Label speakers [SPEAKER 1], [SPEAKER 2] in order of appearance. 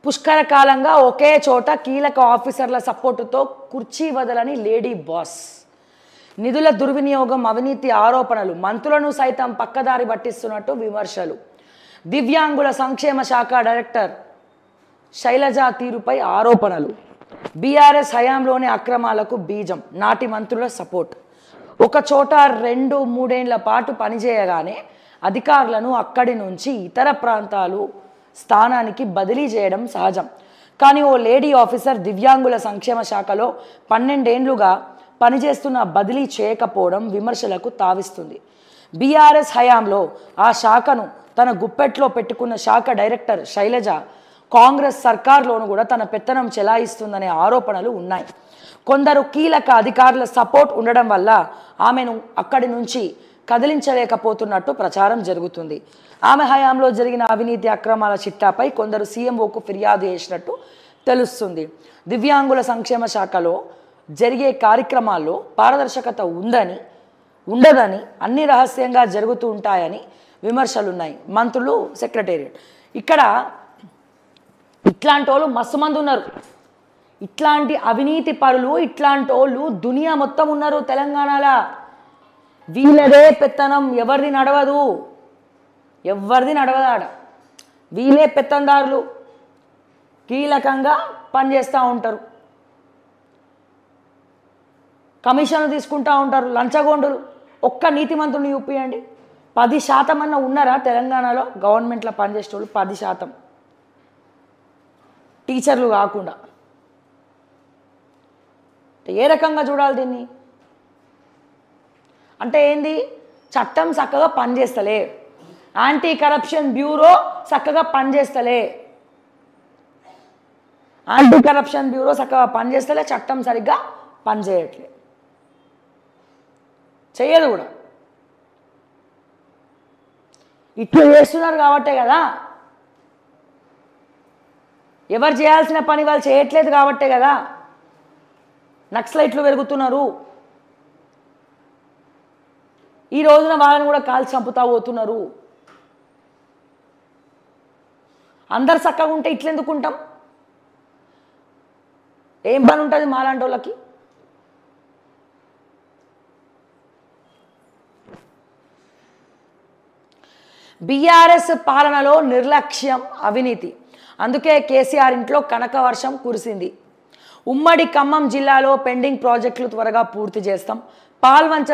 [SPEAKER 1] పుష్కర కాలంగా ఒకే చోట కీలక ఆఫీసర్ల సపోర్టుతో కుర్చీ వదలని లేడీ బాస్. నిధుల దుర్వినియోగం, అవినీతి ఆరోపణలు, మంత్రులను సైతం పక్కదారి పట్టిస్తున్నట్టు విమర్శలు. దివ్యాంగుల సంక్షేమ శాఖ డైరెక్టర్ శైలజ తీరుపై ఆరోపణలు. బీఆర్ఎస్ హయాంలోని అక్రమాలకు బీజం, నాటి మంత్రుల సపోర్ట్. ఒక చోట 2-3 ఏళ్ల పాటు పనిచేయగానే అధికారులను అక్కడి నుంచి ఇతర ప్రాంతాలు స్థానానికి బదిలీ చేయడం సహజం. కానీ ఓ లేడీ ఆఫీసర్ దివ్యాంగుల సంక్షేమ శాఖలో 12 ఏళ్లుగా పనిచేస్తున్న బదిలీ చేయకపోవడం విమర్శలకు తావిస్తుంది. బీఆర్ఎస్ హయాంలో ఆ శాఖను తన గుప్పెట్లో పెట్టుకున్న శాఖ డైరెక్టర్ శైలజ కాంగ్రెస్ సర్కార్లోనూ కూడా తన పెత్తనం చెలాయిస్తుందనే ఆరోపణలు ఉన్నాయి. కొందరు కీలక అధికారుల సపోర్ట్ ఉండడం వల్ల ఆమెను అక్కడి నుంచి కదిలించలేకపోతున్నట్టు ప్రచారం జరుగుతుంది. ఆమె హయాంలో జరిగిన అవినీతి అక్రమాల చిట్టాపై కొందరు సీఎంఓకు ఫిర్యాదు చేసినట్టు తెలుస్తుంది. దివ్యాంగుల సంక్షేమ శాఖలో జరిగే కార్యక్రమాల్లో పారదర్శకత ఉండదని, అన్ని రహస్యంగా జరుగుతూ ఉంటాయని విమర్శలున్నాయి. మంత్రులు, సెక్రటేరియట్, ఇక్కడ ఇట్లాంటి వాళ్ళు మస్తు మంది ఉన్నారు. ఇట్లాంటి అవినీతి పరులు, ఇట్లాంటి వాళ్ళు దునియా మొత్తం ఉన్నారు తెలంగాణలో. వీళ్ళదే పెత్తనం, ఎవరిది నడవదు ఆడ. వీళ్ళే పెత్తందారులు కీలకంగా పనిచేస్తూ ఉంటారు, కమిషన్లు తీసుకుంటూ ఉంటారు, లంచగొండులు. ఒక్క నీతిమంతుడిని చూపియండి. 10% అన్న ఉన్నారా తెలంగాణలో గవర్నమెంట్లో పనిచేసేటోళ్ళు? 10%, టీచర్లు కాకుండా. ఏ రకంగా చూడాలి దీన్ని? అంటే ఏంది? చట్టం చక్కగా పనిచేస్తలే, యాంటీ కరప్షన్ బ్యూరో చక్కగా పనిచేస్తలే, యాంటీ కరప్షన్ బ్యూరో చక్కగా పనిచేస్తలే, చట్టం సరిగ్గా పనిచేయట్లే, చేయదు కూడా. ఇట్లా చేస్తున్నారు కాబట్టే కదా, ఎవరు చేయాల్సిన పని వాళ్ళు చేయట్లేదు కాబట్టే కదా నక్సలైట్లు పెరుగుతున్నారు. ఈ రోజున వాళ్ళని కూడా కాల్చి చంపుతా పోతున్నారు. అందరు చక్కగా ఉంటే ఇట్లెందుకు ఉంటాం? ఏం పని ఉంటుంది మాలాంటి వాళ్ళకి? బీఆర్ఎస్ పాలనలో నిర్లక్ష్యం, అవినీతి. అందుకే కేసీఆర్ ఇంట్లో కనక వర్షం కురిసింది. ఉమ్మడి ఖమ్మం జిల్లాలో పెండింగ్ ప్రాజెక్టులు త్వరగా పూర్తి చేస్తాం. పాల్వంచ